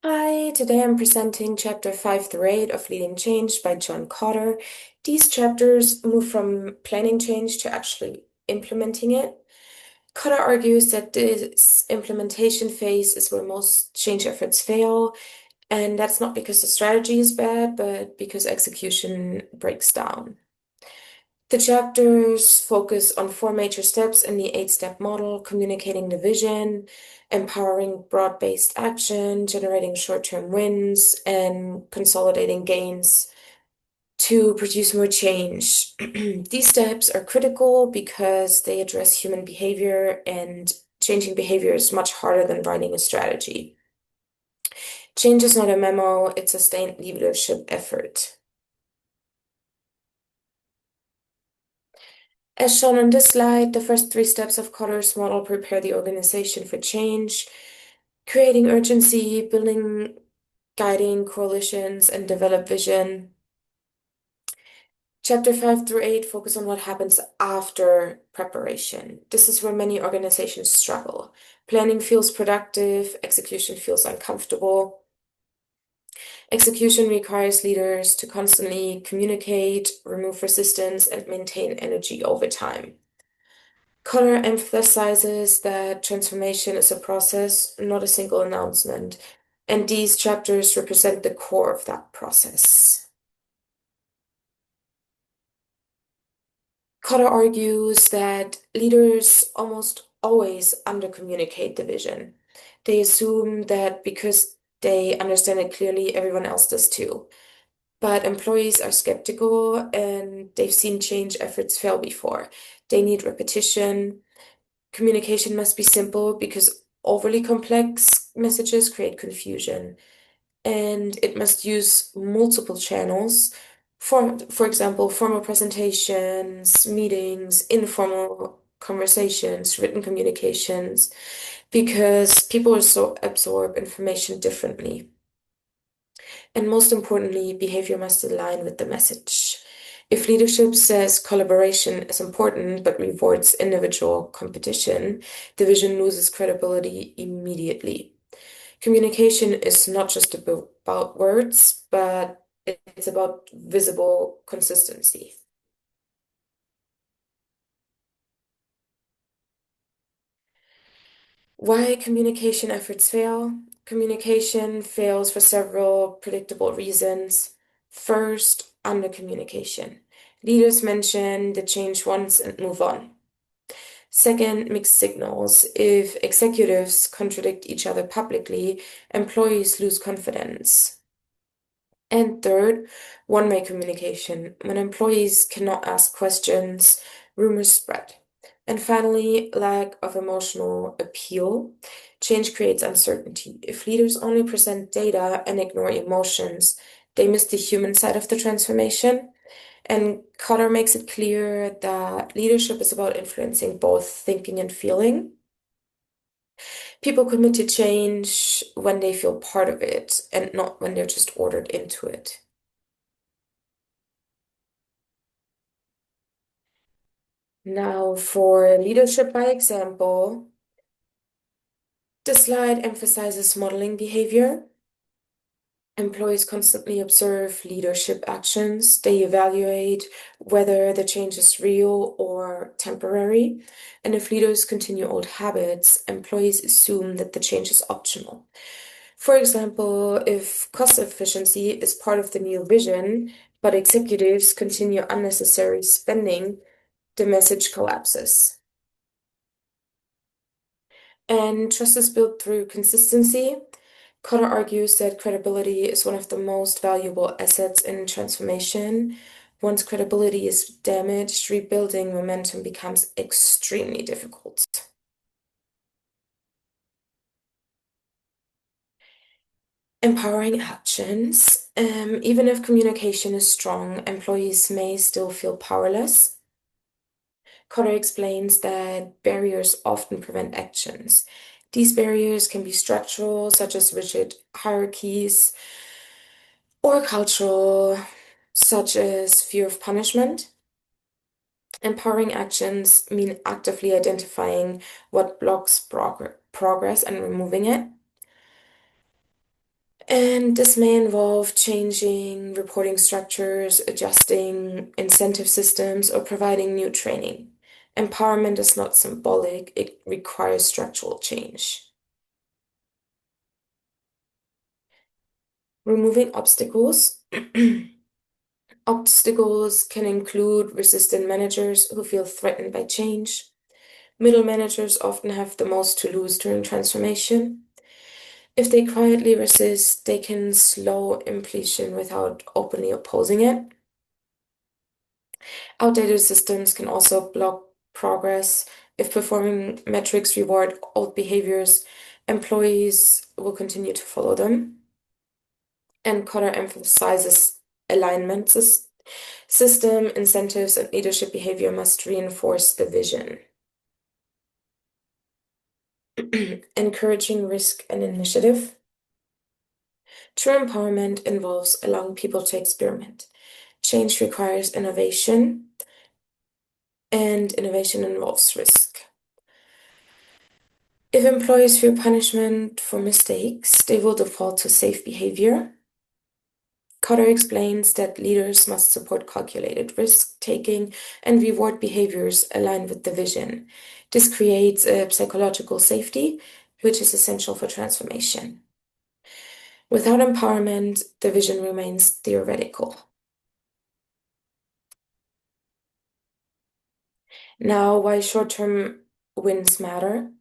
Hi, today I'm presenting chapter 5 through 8 of Leading Change by John Kotter. These chapters move from planning change to actually implementing it. Kotter argues that this implementation phase is where most change efforts fail, and that's not because the strategy is bad, but because execution breaks down. The chapters focus on four major steps in the eight-step model: communicating the vision, empowering broad-based action, generating short-term wins, and consolidating gains to produce more change. These steps are critical because they address human behavior, and changing behavior is much harder than writing a strategy. Change is not a memo, it's a sustained leadership effort. As shown on this slide, the first three steps of Kotter's model prepare the organization for change: creating urgency, building, guiding coalitions, and develop vision. Chapter 5 through 8 focus on what happens after preparation. This is where many organizations struggle. Planning feels productive, execution feels uncomfortable. Execution requires leaders to constantly communicate, remove resistance, and maintain energy over time. Connor emphasizes that transformation is a process, not a single announcement, and these chapters represent the core of that process. Cotter argues that leaders almost always undercommunicate the vision. They assume that because they understand it clearly, everyone else does too. But employees are skeptical and they've seen change efforts fail before. They need repetition. Communication must be simple because overly complex messages create confusion, and it must use multiple channels. For example, formal presentations, meetings, informal conversations, written communications, because people also absorb information differently. And most importantly, behavior must align with the message. If leadership says collaboration is important but rewards individual competition, the vision loses credibility immediately. Communication is not just about words, but it's about visible consistency. Why communication efforts fail? Communication fails for several predictable reasons. First, under communication. Leaders mention the change once and move on. Second, mixed signals. If executives contradict each other publicly, employees lose confidence. And third, one-way communication. When employees cannot ask questions, rumors spread. And finally, lack of emotional appeal. Change creates uncertainty. If leaders only present data and ignore emotions, they miss the human side of the transformation. And Cotter makes it clear that leadership is about influencing both thinking and feeling. People commit to change when they feel part of it and not when they're just ordered into it. Now, for leadership by example, the slide emphasizes modeling behavior. Employees constantly observe leadership actions. They evaluate whether the change is real or temporary. And if leaders continue old habits, employees assume that the change is optional. For example, if cost efficiency is part of the new vision, but executives continue unnecessary spending, the message collapses. And trust is built through consistency. Cotter argues that credibility is one of the most valuable assets in transformation. Once credibility is damaged, rebuilding momentum becomes extremely difficult. Empowering actions. Even if communication is strong, employees may still feel powerless. Cotter explains that barriers often prevent actions. These barriers can be structural, such as rigid hierarchies, or cultural, such as fear of punishment. Empowering actions mean actively identifying what blocks progress and removing it. And this may involve changing reporting structures, adjusting incentive systems, or providing new training. Empowerment is not symbolic, it requires structural change. Removing obstacles. Obstacles can include resistant managers who feel threatened by change. Middle managers often have the most to lose during transformation. If they quietly resist, they can slow impletion without openly opposing it. Outdated systems can also block progress. If performing metrics reward old behaviors, employees will continue to follow them. And Kotter emphasizes alignment. System, incentives, and leadership behavior must reinforce the vision. Encouraging risk and initiative. True empowerment involves allowing people to experiment. Change requires innovation, and innovation involves risk. If employees fear punishment for mistakes, they will default to safe behavior. Cotter explains that leaders must support calculated risk-taking and reward behaviors aligned with the vision. This creates a psychological safety, which is essential for transformation. Without empowerment, the vision remains theoretical. Now, why short-term wins matter?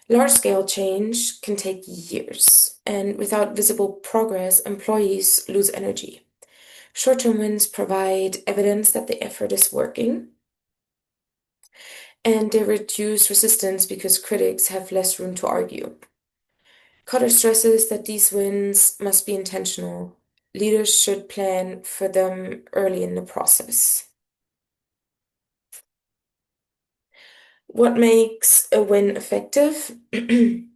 Large-scale change can take years, and without visible progress, employees lose energy. Short-term wins provide evidence that the effort is working, and they reduce resistance because critics have less room to argue. Cotter stresses that these wins must be intentional. Leaders should plan for them early in the process. What makes a win effective? An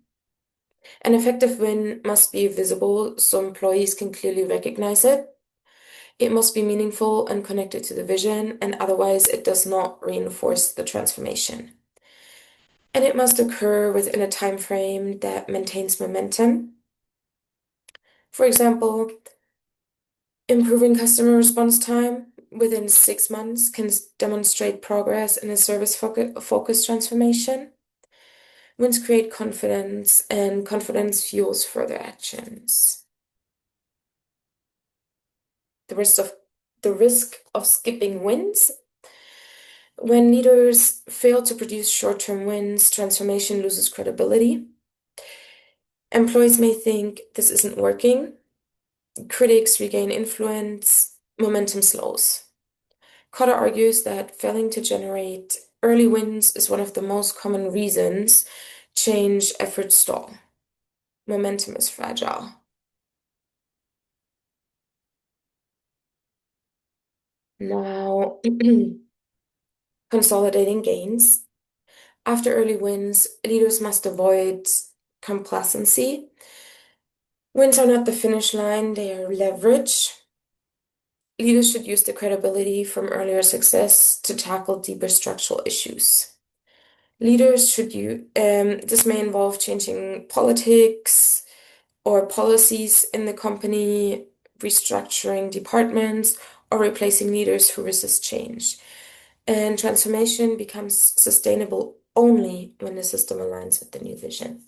effective win must be visible so employees can clearly recognize it. It must be meaningful and connected to the vision, and otherwise it does not reinforce the transformation. And it must occur within a time frame that maintains momentum. For example, improving customer response time within 6 months can demonstrate progress in a service focused transformation. Wins create confidence, and confidence fuels further actions. The risk of the risk of skipping wins. When leaders fail to produce short-term wins, transformation loses credibility. Employees may think this isn't working. Critics regain influence. Momentum slows. Cotter argues that failing to generate early wins is one of the most common reasons change efforts stall. Momentum is fragile. Now, consolidating gains. After early wins, leaders must avoid complacency. Wins are not the finish line, they are leverage. Leaders should use the credibility from earlier success to tackle deeper structural issues. This may involve changing politics or policies in the company, restructuring departments, or replacing leaders who resist change. And transformation becomes sustainable only when the system aligns with the new vision.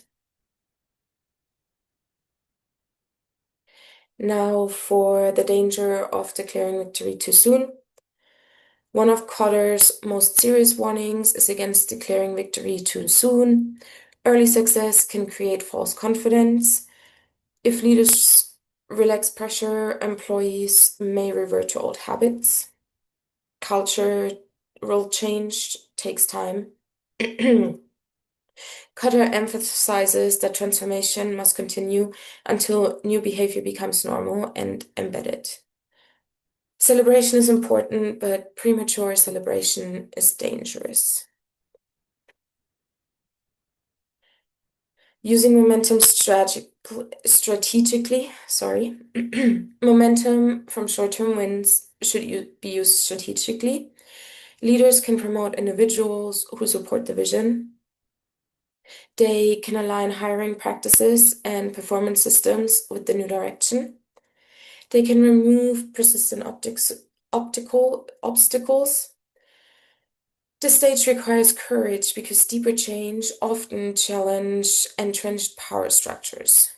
Now, for the danger of declaring victory too soon. One of Cotter's most serious warnings is against declaring victory too soon. Early success can create false confidence. If leaders relax pressure, employees may revert to old habits. Cultural change takes time. Cutter emphasizes that transformation must continue until new behavior becomes normal and embedded. Celebration is important, but premature celebration is dangerous. Using momentum strategically, sorry. Momentum from short-term wins should be used strategically. Leaders can promote individuals who support the vision. They can align hiring practices and performance systems with the new direction. They can remove persistent optical obstacles. This stage requires courage because deeper change often challenge entrenched power structures.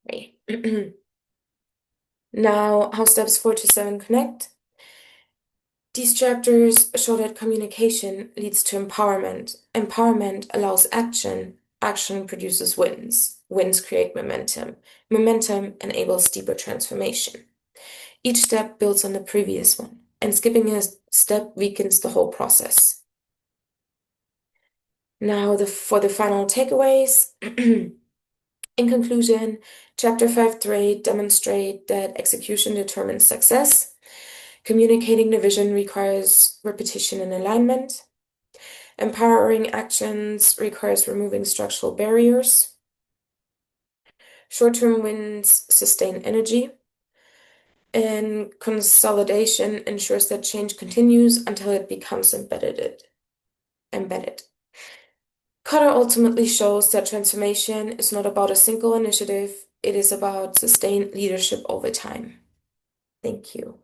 Sorry. Now, how steps 4 to 7 connect? These chapters show that communication leads to empowerment. Empowerment allows action. Action produces wins. Wins create momentum. Momentum enables deeper transformation. Each step builds on the previous one, and skipping a step weakens the whole process. Now, for the final takeaways. In conclusion, chapter 5 through 8 demonstrate that execution determines success. Communicating the vision requires repetition and alignment. Empowering actions requires removing structural barriers. Short-term wins sustain energy. And consolidation ensures that change continues until it becomes embedded. Cutter ultimately shows that transformation is not about a single initiative, it is about sustained leadership over time. Thank you.